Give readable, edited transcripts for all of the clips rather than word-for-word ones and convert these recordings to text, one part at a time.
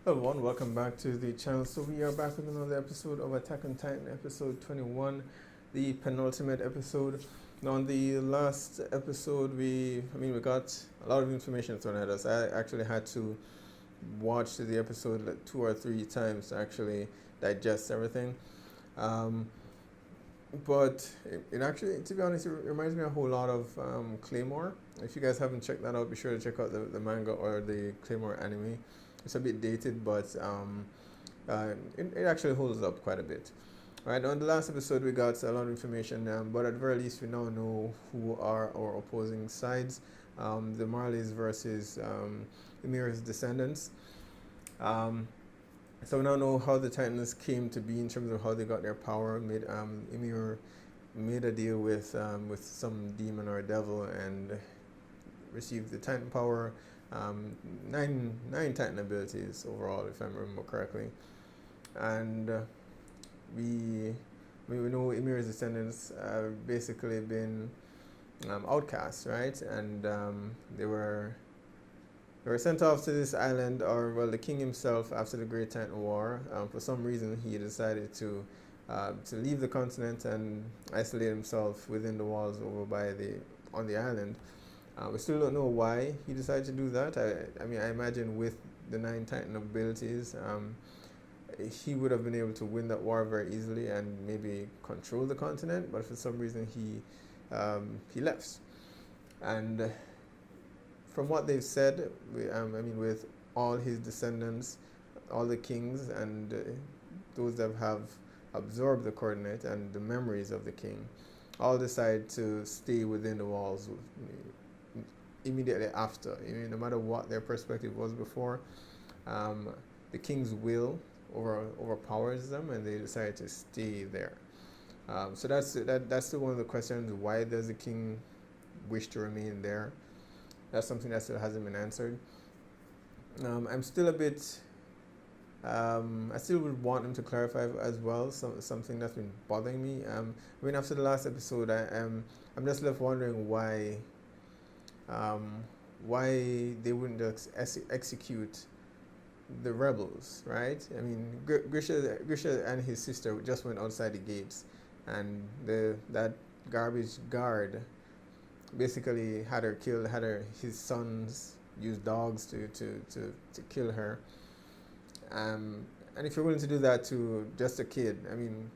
Hello everyone, welcome back to the channel. So we are back with another episode of Attack on Titan, episode 21, the penultimate episode. Now, on the last episode, we got a lot of information thrown at us. I actually had to watch the episode like 2 or 3 times to actually digest everything. Um, but it actually, to be honest, it reminds me a whole lot of Claymore. If you guys haven't checked that out, be sure to check out the manga or the Claymore anime. It's a bit dated, but it actually holds up quite a bit. Right, on the last episode, we got a lot of information, but at the very least, we now know who are our opposing sides, the Marleys versus Ymir's descendants. Um, so we now know how the Titans came to be in terms of how they got their power. Ymir made a deal with some demon or devil and received the Titan power. Nine Titan abilities overall, if I remember correctly, and we we know Ymir's descendants have basically been outcasts, right? And they were sent off to this island, or well, the king himself, after the Great Titan War. For some reason, he decided to leave the continent and isolate himself within the walls over by the on the island. We still don't know why he decided to do that. I mean, I imagine with the nine Titan abilities, he would have been able to win that war very easily and maybe control the continent. But for some reason, he left. And from what they've said, with all his descendants, all the kings, and those that have absorbed the coordinate and the memories of the king, all decide to stay within the walls immediately after. I mean, no matter what their perspective was before, um, the king's will overpowers them, and they decide to stay there. So that's the one of the questions. Why does the king wish to remain there? That's something that still hasn't been answered. I'm still a bit. I still would want him to clarify as well. Something that's been bothering me. After the last episode, I'm just left wondering um, why they wouldn't just execute the rebels, right? I mean, Grisha and his sister just went outside the gates, and that garbage guard basically had her killed. His sons use dogs to kill her. And if you're willing to do that to just a kid, I mean,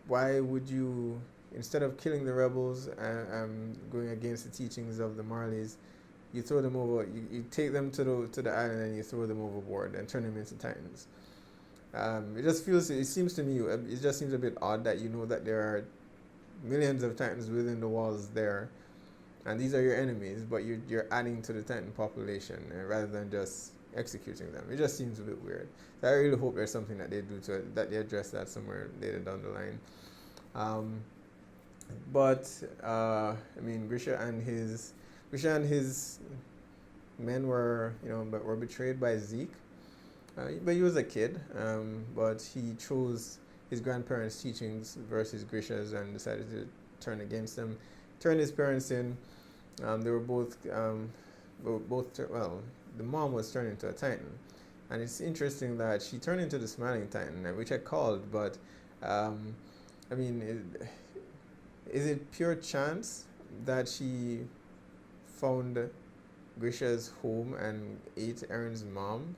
why would you, instead of killing the rebels and going against the teachings of the Marleys, you throw them over, you take them to the island and you throw them overboard and turn them into Titans? It seems to me, it just seems a bit odd that you know that there are millions of Titans within the walls there, and these are your enemies, but you're adding to the Titan population rather than just executing them. It just seems a bit weird. So I really hope there's something that they do to it, that they address that somewhere later down the line. Um, but Grisha and his men were betrayed by Zeke. But he was a kid. But he chose his grandparents' teachings versus Grisha's and decided to turn against them. Turned his parents in. They were the mom was turned into a Titan, and it's interesting that she turned into the Smiling Titan, which I called. But I mean, is it pure chance that she found Grisha's home and ate Eren's mom?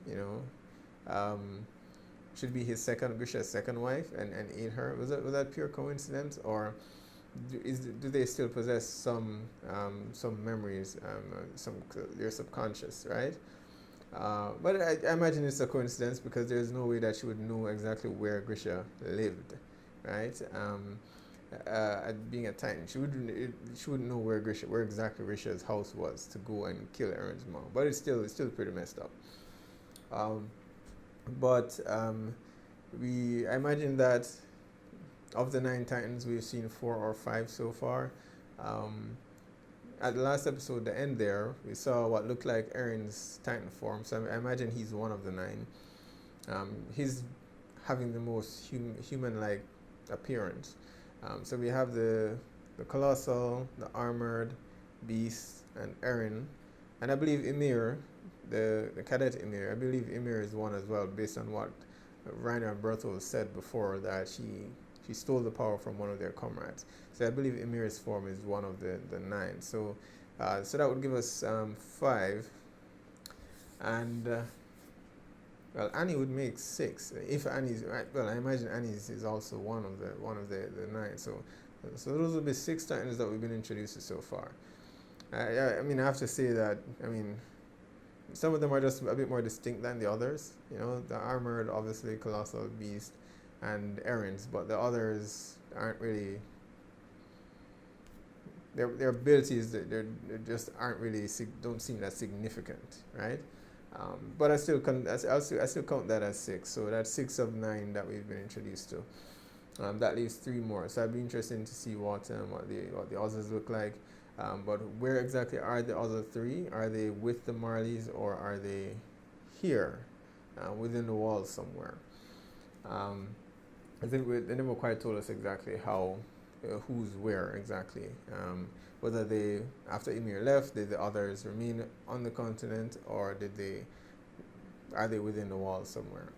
Should be Grisha's second wife, and ate her. Was that pure coincidence, or do they still possess some memories, their subconscious, right? But I imagine it's a coincidence because there's no way that she would know exactly where Grisha lived, right? Being a Titan, she wouldn't know where exactly Grisha's house was to go and kill Eren's mom. But it's still pretty messed up. Um, but I imagine that of the nine Titans, we've seen 4 or 5 so far. At the last episode, the end there, we saw what looked like Eren's Titan form. So I imagine he's one of the 9. He's having the most human-like appearance. So we have the Colossal, the Armored, Beast, and Eren. And I believe Ymir the cadet Ymir. I believe Ymir is one as well, based on what Reiner and Bertholdt said before, that she stole the power from one of their comrades. So I believe Ymir's form is one of the 9. So so that would give us 5, and well, Annie would make 6. If Annie's well, I imagine Annie's is also one of the 9. So those will be 6 Titans that we've been introduced to so far. I mean, I have to say that, I mean, some of them are just a bit more distinct than the others. You know, the armored, obviously, Colossal Beast and Eren's, but the others aren't really. Their abilities, they just aren't really, don't seem that significant, right? But I still count that as 6. So that's 6 of 9 that we've been introduced to. That leaves 3 more. So I'd be interested to see what the others look like. But where exactly are the other 3? Are they with the Marleys, or are they here within the walls somewhere? I think they never quite told us exactly how, who's where exactly. Whether they, after Ymir left, did the others remain on the continent, or are they within the walls somewhere?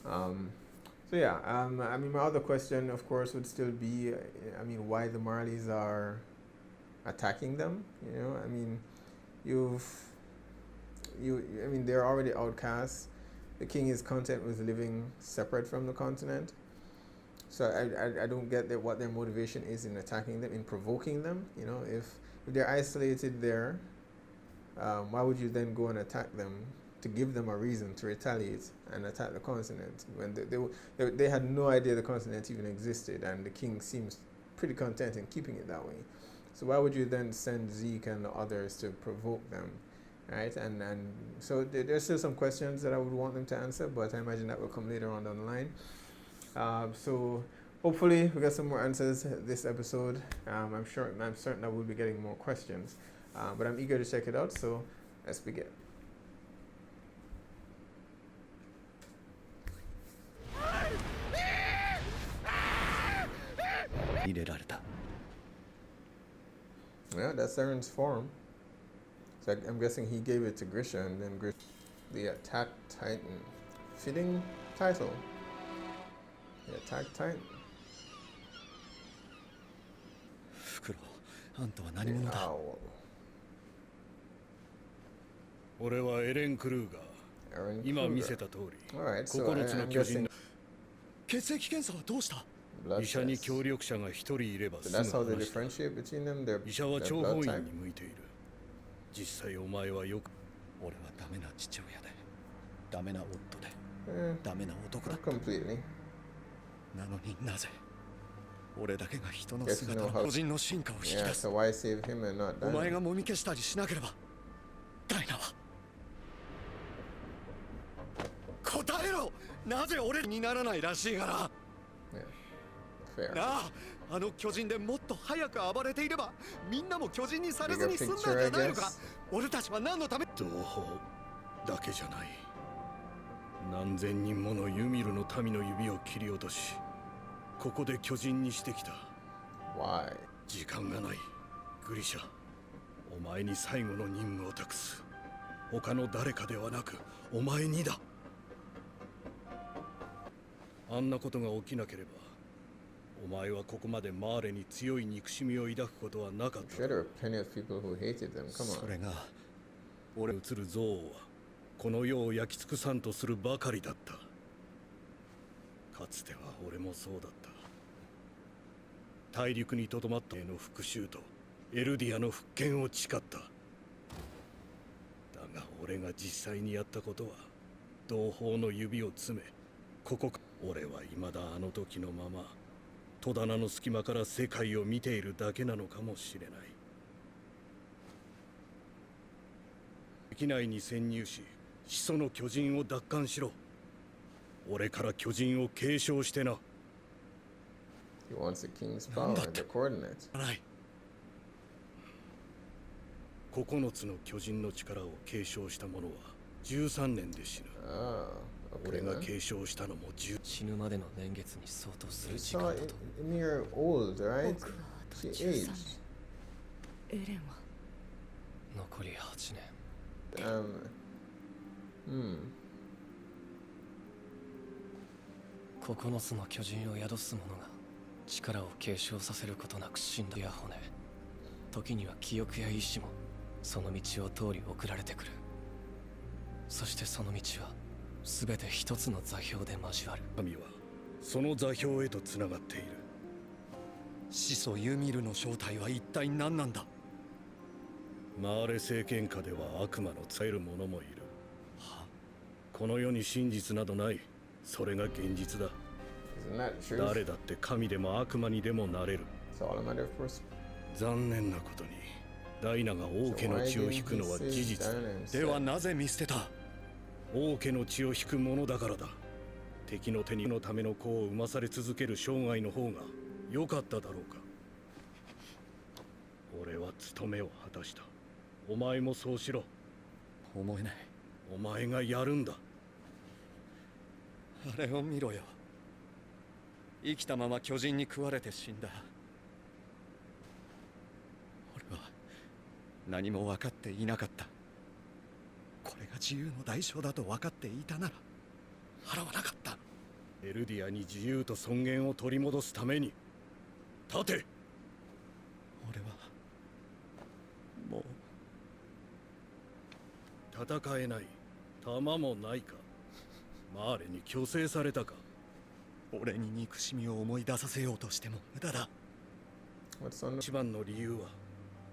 So yeah, I mean, my other question, of course, would still be, I mean, why the Marleys are attacking them. You know, I mean, I mean, they're already outcasts. The king is content with living separate from the continent. So I don't get what their motivation is in attacking them, in provoking them. You know, if they're isolated there, why would you then go and attack them to give them a reason to retaliate and attack the continent when they had no idea the continent even existed, and the king seems pretty content in keeping it that way. So why would you then send Zeke and the others to provoke them, right? And so there's still some questions that I would want them to answer, but I imagine that will come later on down the line. So hopefully we get some more answers this episode. I'm certain that we'll be getting more questions, but I'm eager to check it out. So let's begin. Yeah, that's Eren's form. So I'm guessing he gave it to Grisha, and then Grisha, the Attack Titan. Fitting title. The Attack Titan. Owl. Eren Kruger. Alright, so I'm guessing. Blood test. So that's how they differentiate between them. Their blood type. Not completely. Guess you know how. Yeah, so why save him and not Diana? Yeah, fair. Bigger picture, I guess. 何千人ものユミルの民の指を切り落とし、ここで巨人にしてきた。Why? 時間がない。グリシャ、お前に最後の任務を託す。他の誰かではなく、お前にだ。あんなことが起きなければ、お前はここまでマーレに強い憎しみを抱くことはなかった。Sure, there were plenty of people who hated them. Come on. それが、俺映る憎悪は。この世を焼き尽くさんとするばかりだった。かつては俺もそうだった。大陸にとどまったへの復讐とエルディアの復権を誓った。だが俺が実際にやったことは同胞の指を詰め、俺は未だあの時のまま戸棚の隙間から世界を見ているだけなのかもしれない。域内に潜入し、始祖の巨人を奪還しろ。俺から巨人を継承してな。He wants the king's power and the coordinates. 9つの巨人の力を継承した者は13年で死ぬ。俺が継承したのも死ぬまでの年月に相当する時間だと。Ymir old, right? She aged. エレンは残り8年。Hmm. 9つの巨人を宿す者が力を継承させることなく死んだや骨、時には記憶や意志もその道を通り送られてくる。そしてその道は全て一つの座標で交わる。神はその座標へとつながっている。始祖ユミルの正体は一体何なんだ。マーレ政権下では悪魔の使える者もいる。はこの世に真実などない。それが現実だ。 Isn't that true? 誰だって神でも悪魔にでもなれる。 It's all a matter of course. 残念なことにダイナが王家の血を引くのは事実だ。ではなぜ見捨てた。王家の血を引くものだからだ。敵の手にのための子を産まされ続ける生涯の方が良かっただろうか。俺は務めを果たした。お前もそうしろ。思えない。お前がやるんだ。あれを見ろよ。生きたまま巨人に食われて死んだ。俺は何も分かっていなかった。これが自由の代償だと分かっていたなら払わなかった。エルディアに自由と尊厳を取り戻すために立て。俺はもう戦えない。弾もないか。マーレに虚勢されたか。俺に憎しみを思い出させようとしても無駄だ。 What's on the 一番の理由は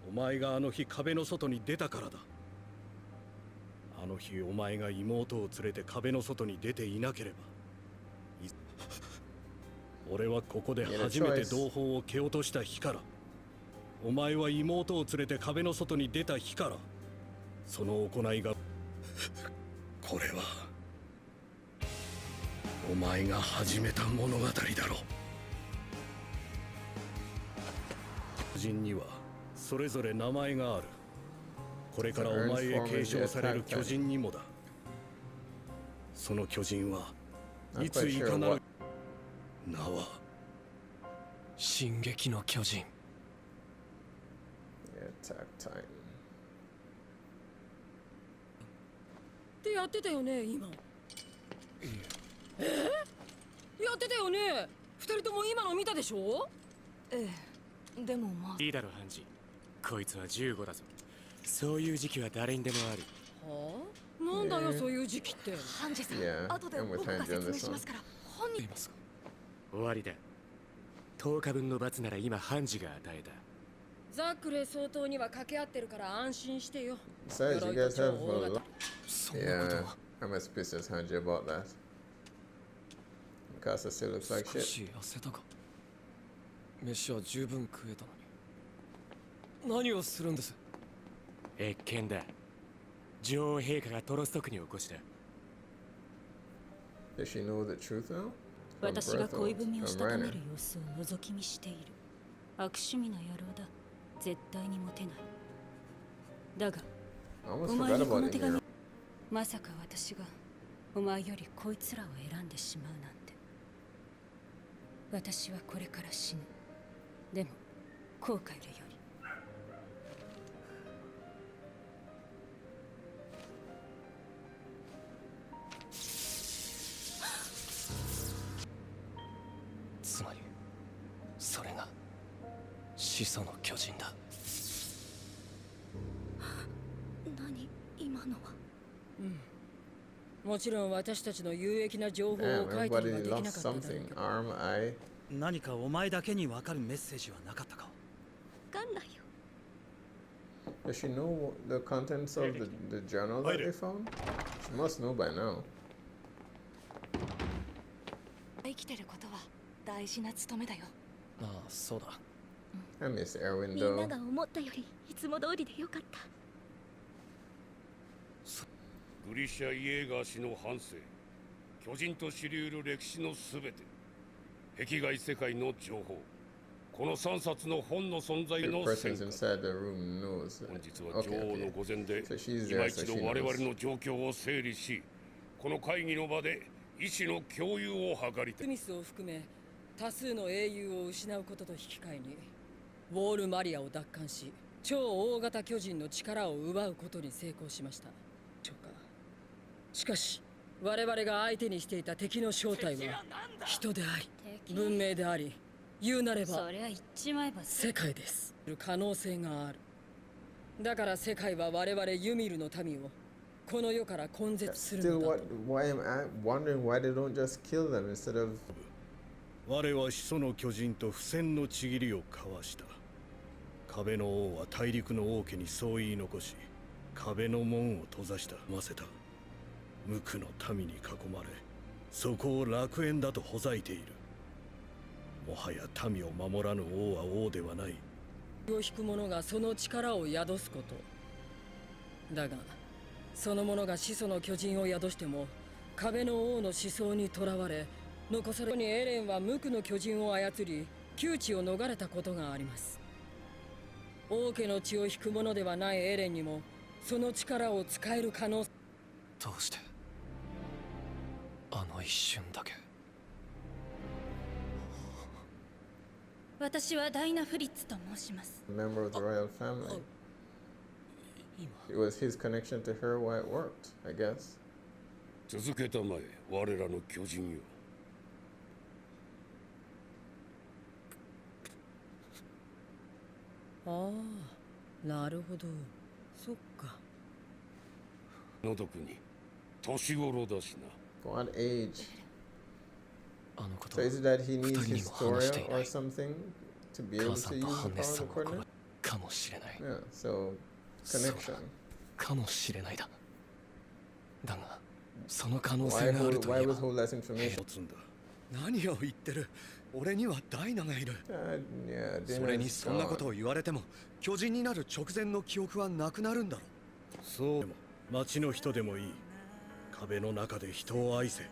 お前があの日壁の外に出たからだ。あの日お前が妹を連れて壁の外に出ていなければ、俺はここで初めて同胞を蹴落とした日から、お前は妹を連れて壁の外に出た日から、その行いがこれはお前が始めた物語だろう。巨人にはそれぞれ名前がある。これからお前へ継承される巨人にもだ。その巨人はいついかなる名は進撃の巨人。 attack time? ってやってたよね今。やってたよね。二人とも今の見たでしょ。ええ、でもまあ。いいだろハンジ。こいつは15だぞ。そういう時期は誰にでもある。はあ、なんだよそういう時期って。ハンジさん、 Yeah, 後で I'm with 僕が Hanji 説 on 明 this し one. ますから本人いますか。終わりだ。10日分の罰なら今ハンジが与えた。ザックレ総統には掛け合ってるから安心してよ。 Besides, you guys have a lot. そんなこと Yeah, は。 I'm as pissed as Hanji about that. Mikasa still looks like 少 shit. し痩せたか。飯は十分食えたのに何をするんです。謁見だ。女王陛下がトロスト区に起こした。 Does she know the truth now? From 私が恋 Bertholdt, 文を from したため Reiner. る様子を覗き見している。悪趣味な野郎だ。絶対にモテない。だが I almost お前 forgot にこ about の it 手 in here. 紙、まさか私がお前よりこいつらを選んでしまうなんて。私はこれから死ぬ。でも後悔でより。つまりそれが始祖の巨人だ。何今のは。もちろん私たちの有益な情報を Damn, 書いたり everybody はできなか lost っただろう something. けど。 Arm, eye. 何かお前だけに分かるメッセージはなかったか。わかんないよ。 Does she know the contents of the journal that they found? She must know by now. 生きてることは大事な務めだよ。ああ、そうだ。 I miss Erwin みんな though. が思ったよりいつも通りでよかった。グリシャ・イエーガー氏の半生、巨人と知り得る歴史のすべて、壁外世界の情報、この3冊の本の存在 The の persons 戦果。 inside the room knows. 本日は Okay, 女王の okay. 御前で So she's 今 there, 一 so 度 she 我々 knows. の状況を整理し、この会議の場で意思の共有を図りたい。スミスを含め多数の英雄を失うことと引き換えにウォール・マリアを奪還し超大型巨人の力を奪うことに成功しました。しかし我々が相手にしていた敵の正体は人であり文明であり、言うなればそりゃ言っちまえば世界です。可能性がある。だから世界は我々ユミルの民をこの世から根絶する Still, のだと。 why am I wondering why they don't just kill them instead of 我は始祖の巨人と不戦のちぎりを交わした。壁の王は大陸の王家にそう言い残し、壁の門を閉ざした。ませた。無垢の民に囲まれ、そこを楽園だとほざいている。もはや民を守らぬ王は王ではない。を引く者がその力を宿すこと。だがその者が始祖の巨人を宿しても壁の王の思想にとらわれ、残されにエレンは無垢の巨人を操り窮地を逃れたことがあります。王家の血を引く者ではないエレンにもその力を使える可能性。どうしてあの一瞬だけ。私はダイナ・フリッツと申します。 a member of the royal family? It was his connection to her why it worked, I guess. 続けたまえ、我らの巨人よ。ああ、なるほど。そっか。のどくに年頃だしな。What age? あのこと So is it that he 二 needs 人にも話してい Historia な or い。 something to be able 母さ to んと use ハ the ンネ power ス of さ the んを殺 coordinate? かもしれない。 Yeah, so そう connection. だかもしれないだ。だがその可能 Why 性があると why いえば withhold that information? 持つんだ。何を言ってる。俺にはダイナがいる。 Yeah, それに Dina's そんなこと gone. を言われても巨人になる直前の記憶はなくなるんだろそうでも町の人でもいい。壁の中で人を愛せ。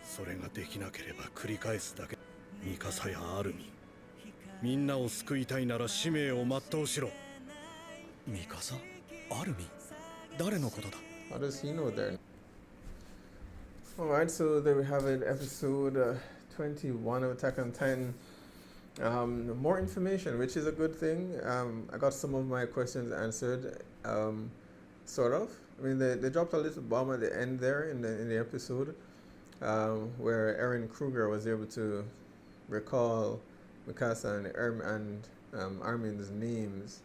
それができなければ繰り返すだけ。ミカサやアルミン、みんなを救いたいなら使命を全うしろ。ミカサ、アルミン、誰のことだ。 How does he know that? Alright, so there we have it, episode 21 of Attack on Titan. More information, which is a good thing. I got some of my questions answered, sort of. I mean, they dropped a little bomb at the end there in the episode, where Eren Kruger was able to recall Mikasa and Armin's names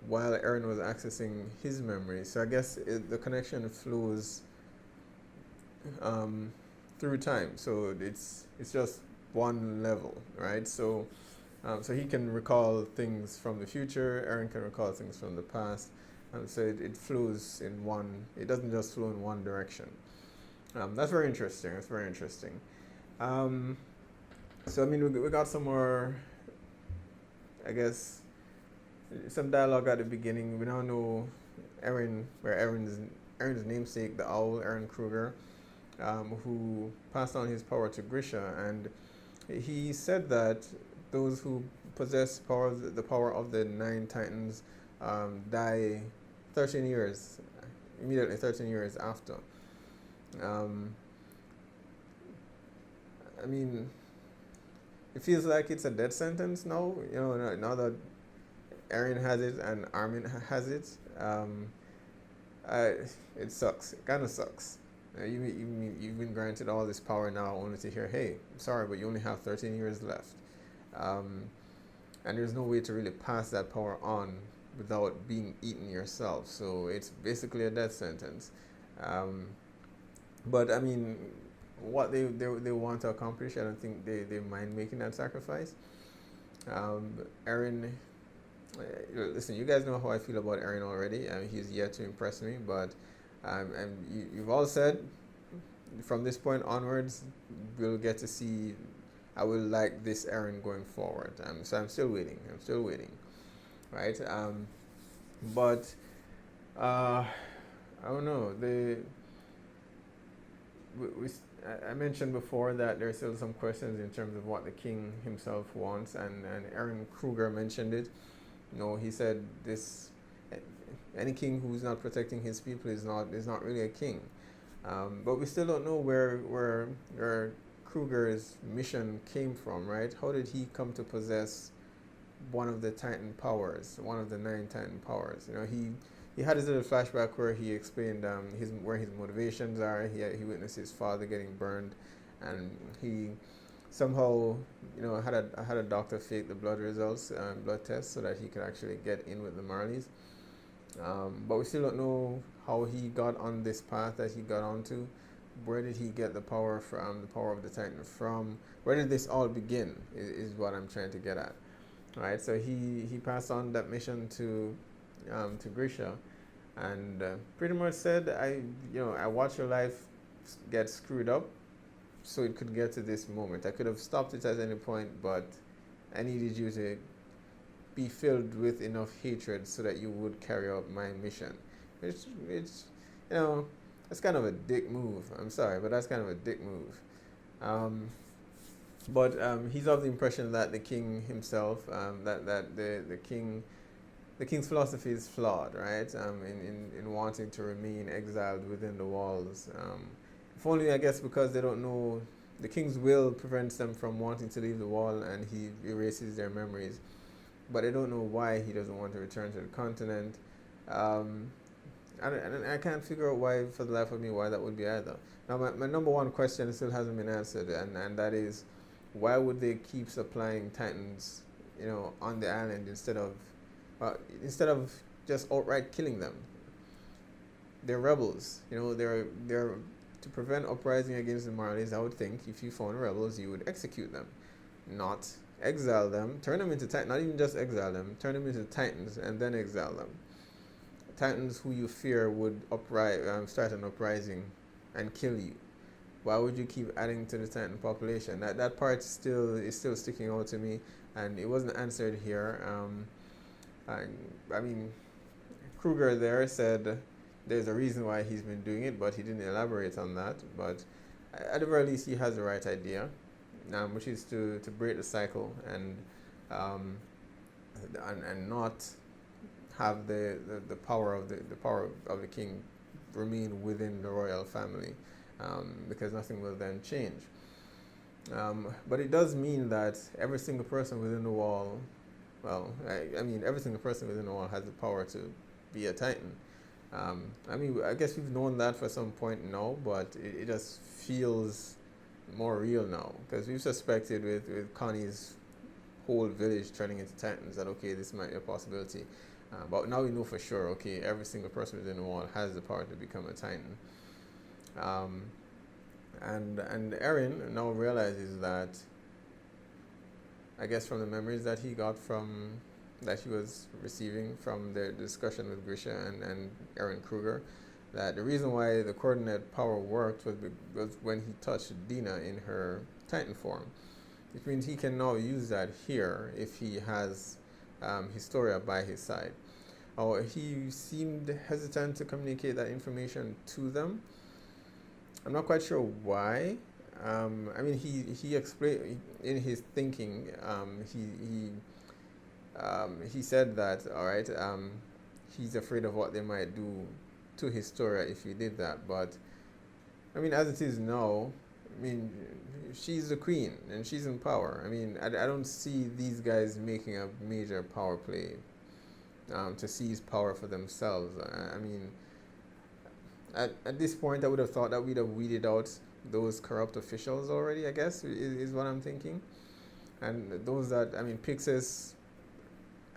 while Eren was accessing his memory. So I guess the connection flows through time. So it's just one level, right? So so he can recall things from the future. Eren can recall things from the past. So it flows in one. It doesn't just flow in one direction. That's very interesting. That's very interesting. So I mean, we got some more, I guess, some dialogue at the beginning. We now know Eren, where Eren's namesake, the owl, Eren Kruger, who passed on his power to Grisha, and he said that those who possess the power of the 9 Titans die 13 years, immediately 13 years after. I mean, it feels like it's a death sentence now, you know, now that Eren has it and Armin has it. It sucks. It kind of sucks. You've been granted all this power now only to hear, hey, I'm sorry, but you only have 13 years left. And there's no way to really pass that power on without being eaten yourself. So it's basically a death sentence. But I mean, what they want to accomplish, I don't think they mind making that sacrifice. Eren, listen, you guys know how I feel about Eren already. He's yet to impress me, but you've all said from this point onwards, we'll get to see. I will like this Eren going forward. So I'm still waiting. Right? But I don't know. I mentioned before that there's still some questions in terms of what the king himself wants, and Eren Kruger mentioned it. You know, he said this: any king who's not protecting his people is not really a king. But we still don't know where Kruger's mission came from, right? How did he come to possess one of the Titan powers, one of the 9 Titan powers? You know, he he had his little flashback where he explained where his motivations are. He witnessed his father getting burned, and he somehow had a doctor fake the blood results, blood tests, so that he could actually get in with the Marleys. But we still don't know how he got on this path that he got onto. Where did he get the power from? The power of the Titan from? Where did this all begin? Is what I'm trying to get at. All right. So he passed on that mission to Grisha, and pretty much said, I watched your life get screwed up, so it could get to this moment. I could have stopped it at any point, but I needed you to be filled with enough hatred so that you would carry out my mission. It's that's kind of a dick move. I'm sorry, but that's kind of a dick move. But he's of the impression that the king himself, that the king's philosophy is flawed, right? In wanting to remain exiled within the walls. If only, I guess, because they don't know, the king's will prevents them from wanting to leave the wall, and he erases their memories. But I don't know why he doesn't want to return to the continent. I can't figure out why, for the life of me, why that would be either. Now, my number one question still hasn't been answered, and that is, why would they keep supplying Titans, on the island instead of just outright killing them? They're rebels, they're to prevent uprising against the Marleys. I would think if you found rebels, you would execute them, not exile them, turn them into Titans, not even just exile them, turn them into Titans and then exile them. Titans who you fear would start an uprising and kill you. Why would you keep adding to the Titan population? That part is still sticking out to me, and it wasn't answered here. I mean, Kruger there said there's a reason why he's been doing it, but he didn't elaborate on that. But at the very least, he has the right idea, which is to break the cycle and not have the power of the king remain within the royal family, because nothing will then change. But it does mean that every single person within the wall, every single person within the wall has the power to be a Titan. I guess we've known that for some point now, but it just feels more real now, because we've suspected with Connie's whole village turning into Titans that, okay, this might be a possibility. But now we know for sure, okay, every single person within the wall has the power to become a Titan. And Eren now realizes that, I guess from the memories that he got that he was receiving from the discussion with Grisha and Eren Kruger, that the reason why the coordinate power worked was when he touched Dina in her Titan form. Which means he can now use that here if he has Historia by his side. He seemed hesitant to communicate that information to them. I'm not quite sure why. He explained in his thinking. He said that, all right, he's afraid of what they might do to Historia if he did that. But as it is now, she's the queen and she's in power. I don't see these guys making a major power play to seize power for themselves. At this point, I would have thought that we'd have weeded out those corrupt officials already, I guess, is what I'm thinking. And those that, Pixis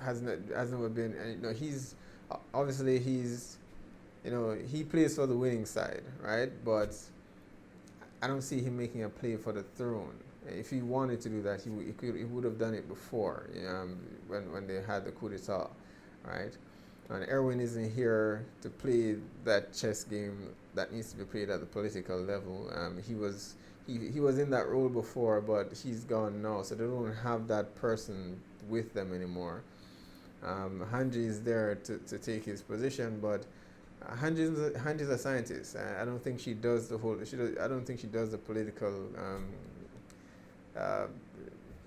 has never been, he's, obviously he plays for the winning side, right? But I don't see him making a play for the throne. If he wanted to do that, he would have done it before, when they had the coup d'etat, right? And Erwin isn't here to play that chess game that needs to be played at the political level. He was in that role before, but he's gone now, so they don't have that person with them anymore. Hanji is there to take his position, but Hanji's a scientist. I don't think she does I don't think she does the political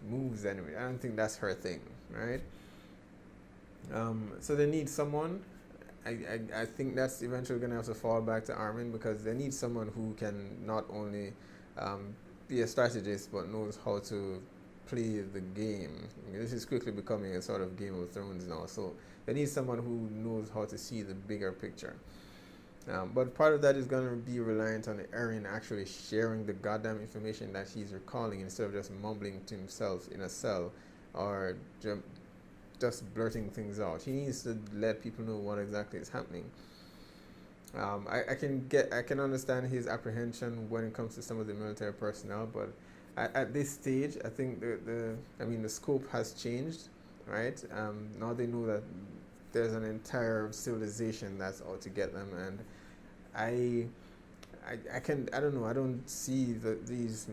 moves anyway. I don't think that's her thing, right? So they need someone. I think that's eventually going to have to fall back to Armin, because they need someone who can not only be a strategist but knows how to play the game. This is quickly becoming a sort of Game of Thrones now, so they need someone who knows how to see the bigger picture. But part of that is going to be reliant on Eren actually sharing the goddamn information that he's recalling instead of just mumbling to himself in a cell or just blurting things out. He needs to let people know what exactly is happening. I can understand his apprehension when it comes to some of the military personnel, but at this stage, I think the scope has changed, right? Now they know that there's an entire civilization that's out to get them, and I don't know. I don't see these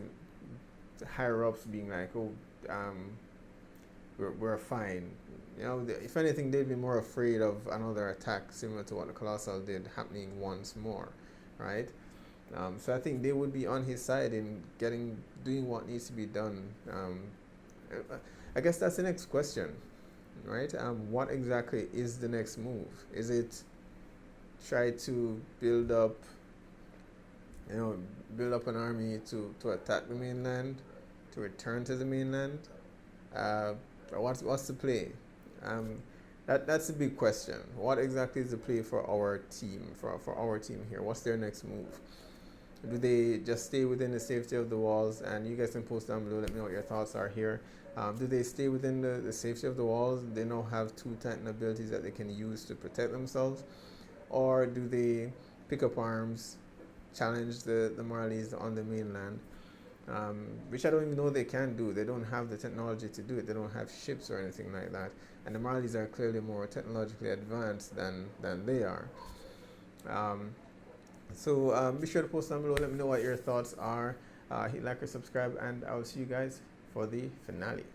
higher ups being like, oh, we're fine. You know, if anything, they'd be more afraid of another attack similar to what the Colossal did happening once more, right? So I think they would be on his side in doing what needs to be done. I guess that's the next question, right? What exactly is the next move? Is it try to build up an army to attack the mainland, to return to the mainland? What's the play? That's a big question. What exactly is the play for our team, for our team here? What's their next move? Do they just stay within the safety of the walls? And you guys can post down below, let me know what your thoughts are here. Do they stay within the safety of the walls? They now have 2 Titan abilities that they can use to protect themselves? Or do they pick up arms, challenge the Marleys on the mainland? Which I don't even know they can do. They don't have the technology to do it. They don't have ships or anything like that. And the Marleys are clearly more technologically advanced than they are. So be sure to post down below. Let me know what your thoughts are. Hit like or subscribe, and I will see you guys for the finale.